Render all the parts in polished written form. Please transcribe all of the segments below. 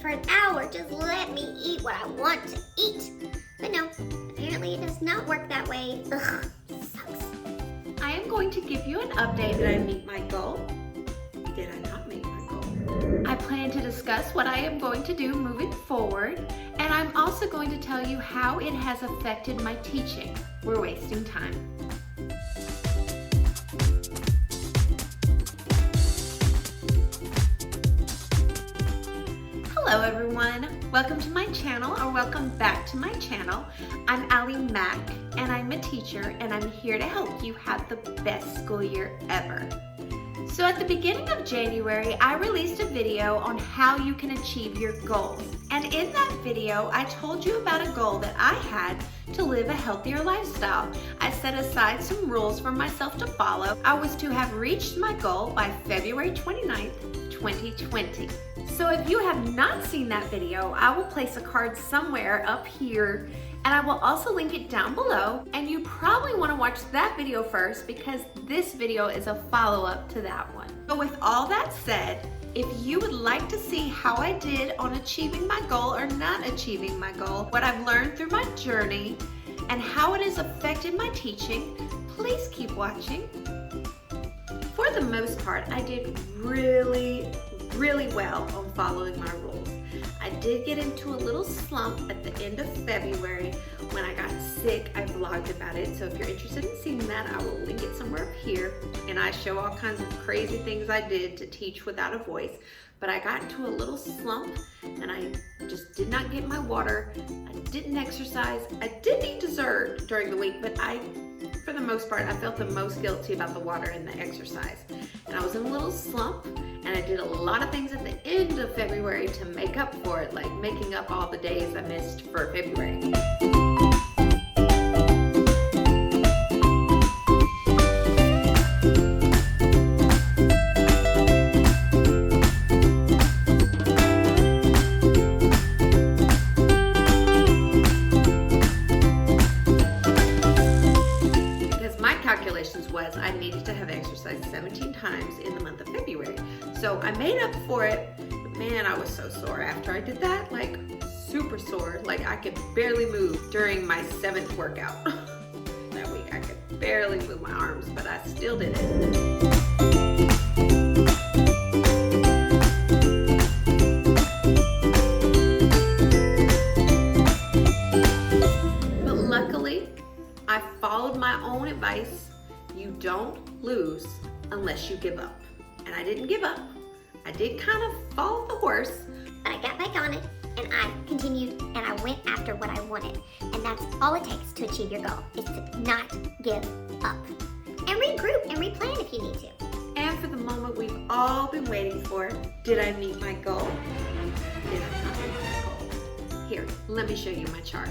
for an hour. Just let me eat what I want to eat. But no, apparently it does not work that way. Ugh, sucks. I am going to give you an update. Did I meet my goal? Did I not meet my goal? I plan to discuss what I am going to do moving forward, and I'm also going to tell you how it has affected my teaching. We're wasting time. Hello everyone, welcome to my channel, or welcome back to my channel. I'm Allie Mack and I'm a teacher, and I'm here to help you have the best school year ever. So at the beginning of January, I released a video on how you can achieve your goals. And in that video, I told you about a goal that I had to live a healthier lifestyle. I set aside some rules for myself to follow. I was to have reached my goal by February 29th, 2020. So if you have not seen that video, I will place a card somewhere up here, and I will also link it down below. And you probably want to watch that video first because this video is a follow-up to that one. But with all that said, if you would like to see how I did on achieving my goal or not achieving my goal, what I've learned through my journey, and how it has affected my teaching, please keep watching. For the most part, I did really well on following my rules. I did get into a little slump at the end of February when I got sick. I vlogged about it, so if you're interested in seeing that, I will link it somewhere up here, and I show all kinds of crazy things I did to teach without a voice. But I got into a little slump and I just did not get my water. I didn't exercise. I did eat dessert during the week, but for the most part, I felt the most guilty about the water and the exercise. And I was in a little slump, and I did a lot of things at the end of February to make up for it, like making up all the days I missed for February. Was I needed to have exercised 17 times in the month of February. So I made up for it, but man, I was so sore after I did that, like super sore. Like I could barely move during my 7th workout. That week I could barely move my arms, but I still did it. But luckily, I followed my own advice. You don't lose unless you give up. And I didn't give up. I did kind of follow the horse. But I got back on it, and I continued, and I went after what I wanted. And that's all it takes to achieve your goal, is to not give up. And regroup and replan if you need to. And for the moment we've all been waiting for, did I meet my goal? Did I not meet my goal? Here, let me show you my chart.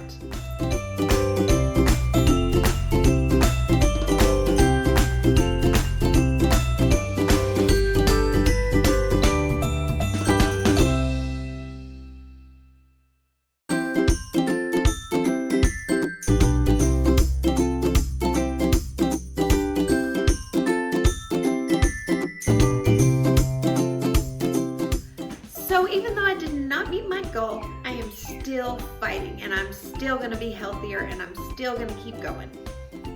So even though I did not meet my goal, I am still fighting, and I'm still gonna be healthier, and I'm still gonna keep going.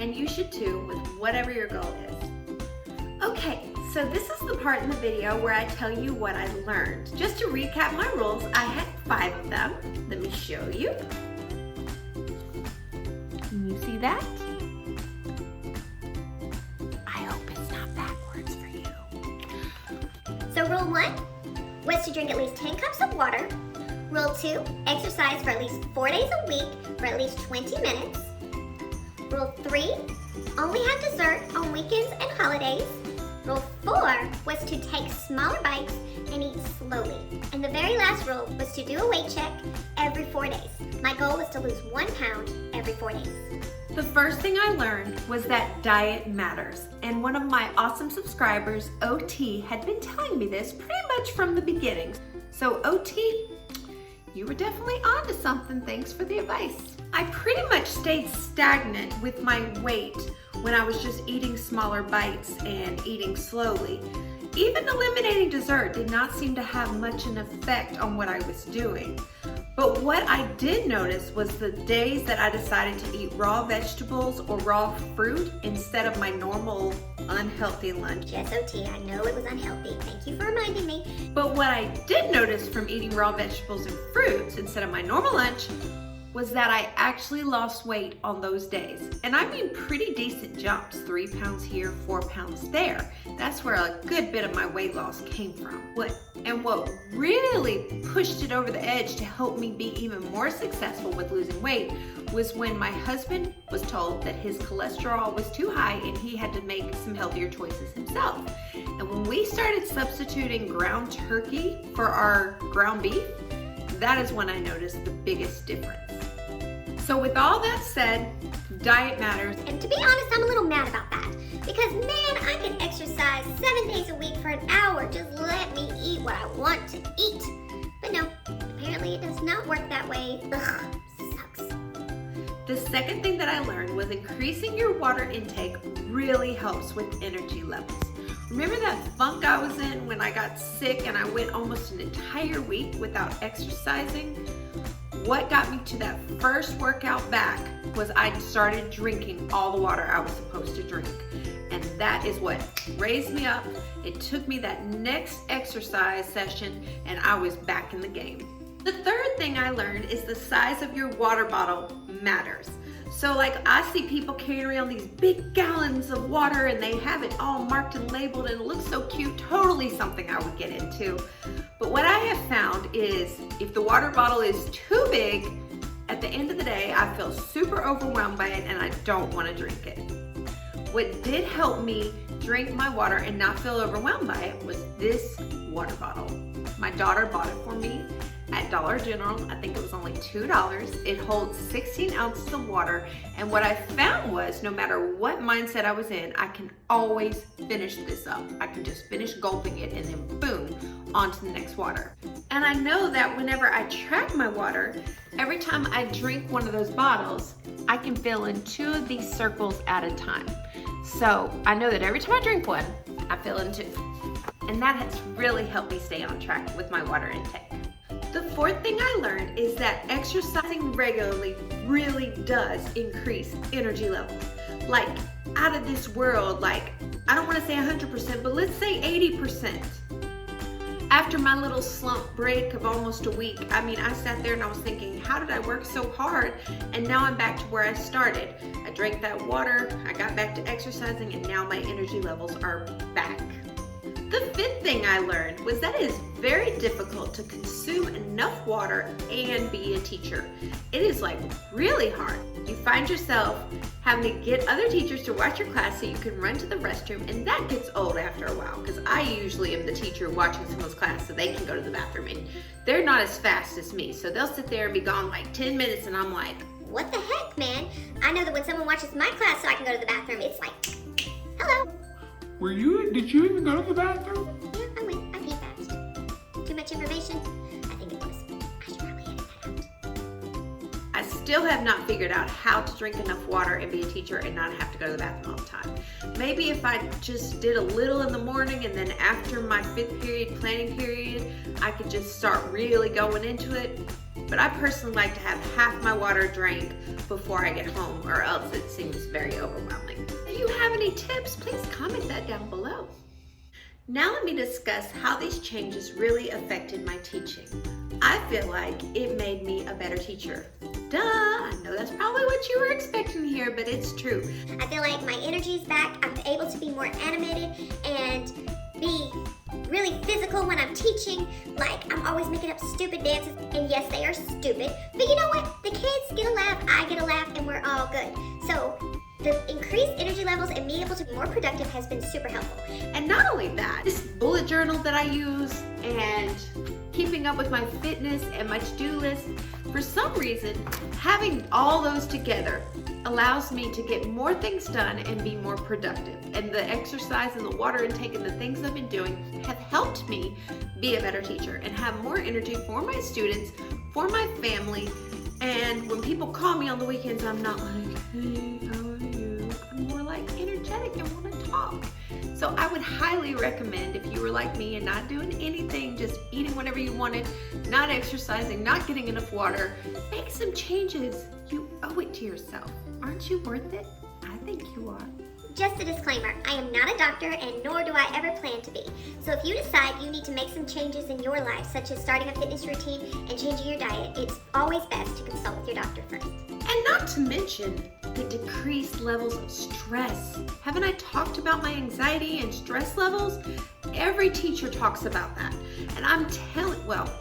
And you should too, with whatever your goal is. Okay, so this is the part in the video where I tell you what I learned. Just to recap my rules, I had 5 of them. Let me show you. Can you see that? I hope it's not backwards for you. So rule 1 was to drink at least 10 cups of water. Rule 2, exercise for at least 4 days a week for at least 20 minutes. Rule 3, only have dessert on weekends and holidays. Rule 4 was to take smaller bites and eat slowly. And the very last rule was to do a weight check every 4 days. My goal was to lose 1 pound every 4 days. The first thing I learned was that diet matters, and one of my awesome subscribers, OT, had been telling me this pretty much from the beginning. So OT, you were definitely onto something. Thanks for the advice. I pretty much stayed stagnant with my weight when I was just eating smaller bites and eating slowly. Even eliminating dessert did not seem to have much an effect on what I was doing. But what I did notice was the days that I decided to eat raw vegetables or raw fruit instead of my normal unhealthy lunch. Yes, OT, I know it was unhealthy. Thank you for reminding me. But what I did notice from eating raw vegetables and fruits instead of my normal lunch was that I actually lost weight on those days. And I mean pretty decent jumps, 3 pounds here, 4 pounds there. That's where a good bit of my weight loss came from. What really pushed it over the edge to help me be even more successful with losing weight was when my husband was told that his cholesterol was too high and he had to make some healthier choices himself. And when we started substituting ground turkey for our ground beef, that is when I noticed the biggest difference. So with all that said, diet matters. And to be honest, I'm a little mad about that. Because man, I can exercise 7 days a week for an hour. Just let me eat what I want to eat. But no, apparently it does not work that way. Ugh, sucks. The second thing that I learned was increasing your water intake really helps with energy levels. Remember that funk I was in when I got sick and I went almost an entire week without exercising? What got me to that first workout back was I started drinking all the water I was supposed to drink. And that is what raised me up. It took me that next exercise session and I was back in the game. The third thing I learned is the size of your water bottle matters. So like I see people carrying around these big gallons of water and they have it all marked and labeled and it looks so cute, totally something I would get into. But what I have found is if the water bottle is too big, at the end of the day, I feel super overwhelmed by it and I don't want to drink it. What did help me drink my water and not feel overwhelmed by it was this water bottle. My daughter bought it for me at Dollar General. I think it was only $2. It holds 16 ounces of water. And what I found was no matter what mindset I was in, I can always finish this up. I can just finish gulping it and then boom, on to the next water. And I know that whenever I track my water, every time I drink one of those bottles, I can fill in 2 of these circles at a time. So I know that every time I drink one, I fill in 2. And that has really helped me stay on track with my water intake. The fourth thing I learned is that exercising regularly really does increase energy levels. Like out of this world, like I don't want to say 100%, but let's say 80%. After my little slump break of almost a week, I sat there and I was thinking, how did I work so hard? And now I'm back to where I started. I drank that water, I got back to exercising, and now my energy levels are back. The fifth thing I learned was that it is very difficult to consume enough water and be a teacher. It is like really hard. You find yourself having to get other teachers to watch your class so you can run to the restroom, and that gets old after a while because I usually am the teacher watching someone's class so they can go to the bathroom, and they're not as fast as me. So they'll sit there and be gone like 10 minutes and I'm like, what the heck, man? I know that when someone watches my class so I can go to the bathroom, it's like, hello. Did you even go to the bathroom? Yeah, I went. I peed fast. Too much information? I think it was. I should probably edit that out. I still have not figured out how to drink enough water and be a teacher and not have to go to the bathroom all the time. Maybe if I just did a little in the morning and then after my 5th period, planning period, I could just start really going into it. But I personally like to have half my water drank before I get home, or else it seems very overwhelming. If you have any tips, please comment that down below. Now let me discuss how these changes really affected my teaching. I feel like it made me a better teacher. Duh, I know that's probably what you were expecting here, but it's true. I feel like my energy is back. I'm able to be more animated and be really physical when I'm teaching. Like, I'm always making up stupid dances, and yes, they are stupid, but you know what? The kids get a laugh, I get a laugh, and we're all good. So the increased energy levels and being able to be more productive has been super helpful. And not only that, this bullet journal that I use and keeping up with my fitness and my to-do list, for some reason, having all those together allows me to get more things done and be more productive. And the exercise and the water intake and the things I've been doing have helped me be a better teacher and have more energy for my students, for my family. And when people call me on the weekends, I'm not like, hey, how are you? I'm more like energetic and want to talk. So I would highly recommend, if you were like me and not doing anything, just eating whatever you wanted, not exercising, not getting enough water, make some changes. You owe it to yourself. Aren't you worth it? I think you are. Just a disclaimer, I am not a doctor and nor do I ever plan to be. So if you decide you need to make some changes in your life, such as starting a fitness routine and changing your diet, it's always best to consult with your doctor first. And not to mention the decreased levels of stress. Haven't I talked about my anxiety and stress levels? Every teacher talks about that. And I'm telling, well,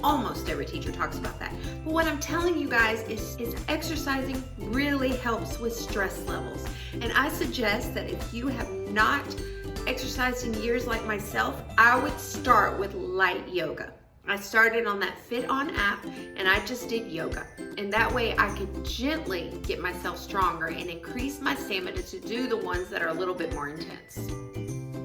almost every teacher talks about that. But what I'm telling you guys is exercising really helps with stress levels. And I suggest that if you have not exercised in years like myself, I would start with light yoga. I started on that Fit On app and I just did yoga. And that way I could gently get myself stronger and increase my stamina to do the ones that are a little bit more intense.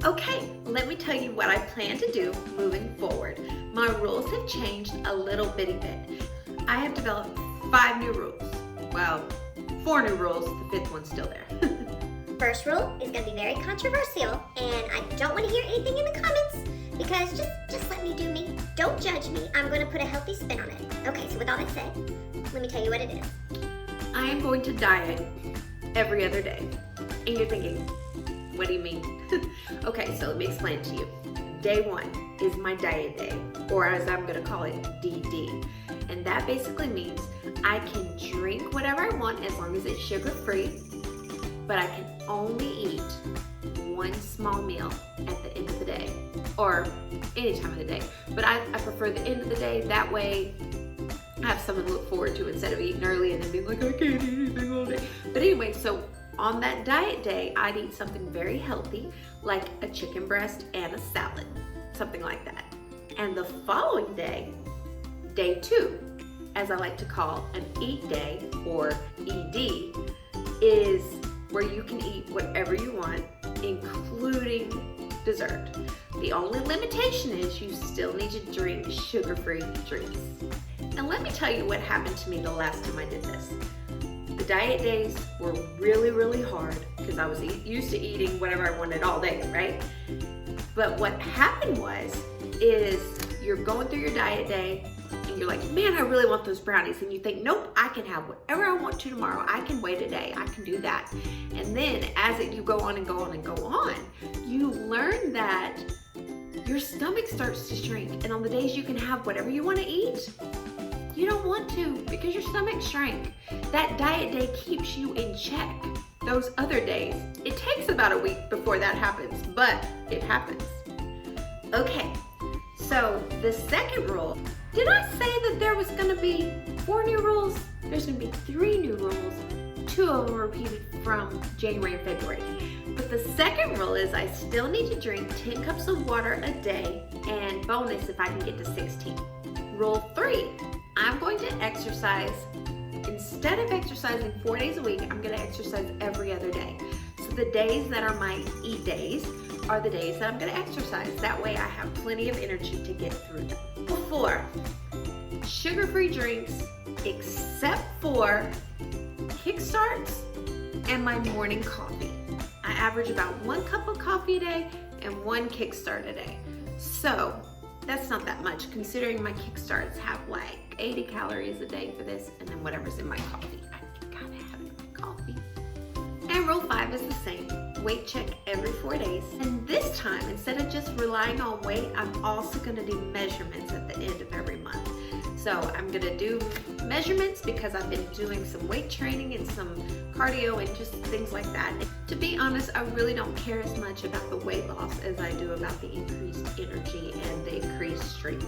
Okay, let me tell you what I plan to do moving forward. My rules have changed a little bitty bit. I have developed 5 new rules. Well, 4 new rules, the 5th one's still there. First rule is going to be very controversial, and I don't want to hear anything in the comments because just let me do me. Don't judge me. I'm going to put a healthy spin on it. Okay, so with all that said, let me tell you what it is. I am going to diet every other day. And you're thinking, what do you mean? Okay, so let me explain to you. Day 1 is my diet day, or as I'm going to call it, DD. And that basically means I can drink whatever I want as long as it's sugar-free, but I can only eat 1 small meal at the end of the day, or any time of the day. But I prefer the end of the day. That way I have something to look forward to instead of eating early and then being like, I can't eat anything all day. But anyway, so on that diet day, I'd eat something very healthy, like a chicken breast and a salad, something like that. And the following day, day 2, as I like to call an eat day, or ED, is where you can eat whatever you want, including dessert. The only limitation is you still need to drink sugar-free drinks. And let me tell you what happened to me the last time I did this. The diet days were really, really hard because I was used to eating whatever I wanted all day, right? But what happened is you're going through your diet day and you're like, man, I really want those brownies. And you think, nope, I can have whatever I want to tomorrow. I can wait a day. I can do that. And then as you go on and go on and go on, you learn that your stomach starts to shrink. And on the days you can have whatever you want to eat, you don't want to because your stomach shrank. That diet day keeps you in check. Those other days, it takes about a week before that happens, but it happens. Okay, so the second rule, did I say that there was gonna be 4 new rules? There's gonna be 3 new rules. 2 of them are repeated from January and February. But the second rule is I still need to drink 10 cups of water a day, and bonus if I can get to 16. Rule 3, I'm going to exercise. Instead of exercising 4 days a week, I'm going to exercise every other day. So the days that are my eat days are the days that I'm going to exercise. That way I have plenty of energy to get through them. 4, sugar-free drinks except for Kickstarts and my morning coffee. I average about 1 cup of coffee a day and 1 Kickstart a day. So that's not that much considering my Kickstarts have like 80 calories a day for this and then whatever's in my coffee. I gotta have it in my coffee. And rule 5 is the same. Weight check every 4 days. And this time, instead of just relying on weight, I'm also gonna do measurements at the end of every month. So I'm gonna do measurements because I've been doing some weight training and some cardio and just things like that. To be honest, I really don't care as much about the weight loss as I do about the increased energy and the increased strength.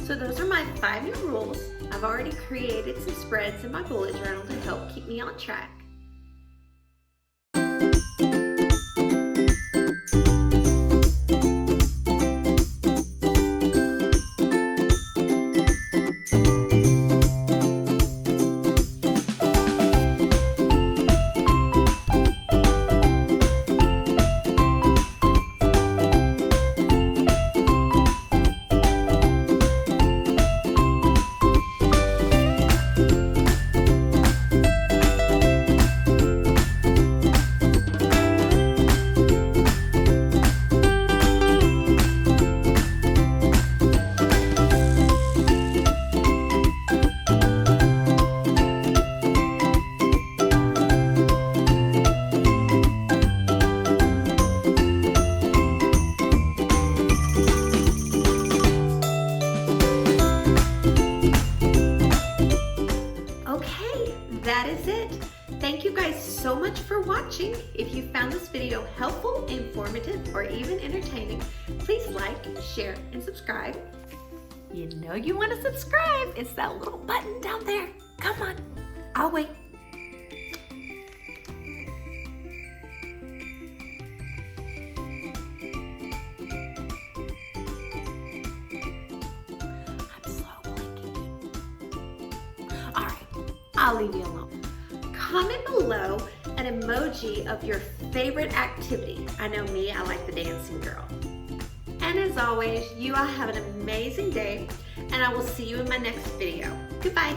So those are my 5 new rules. I've already created some spreads in my bullet journal to help keep me on track. video helpful, informative, or even entertaining, please like, share, and subscribe. You know you want to subscribe. It's that little button down there. Come on, I'll wait. I'm slow blinking. All right, I'll leave you alone. Comment below an emoji of your favorite activity. I know me, I like the dancing girl. And as always, you all have an amazing day, and I will see you in my next video. Goodbye.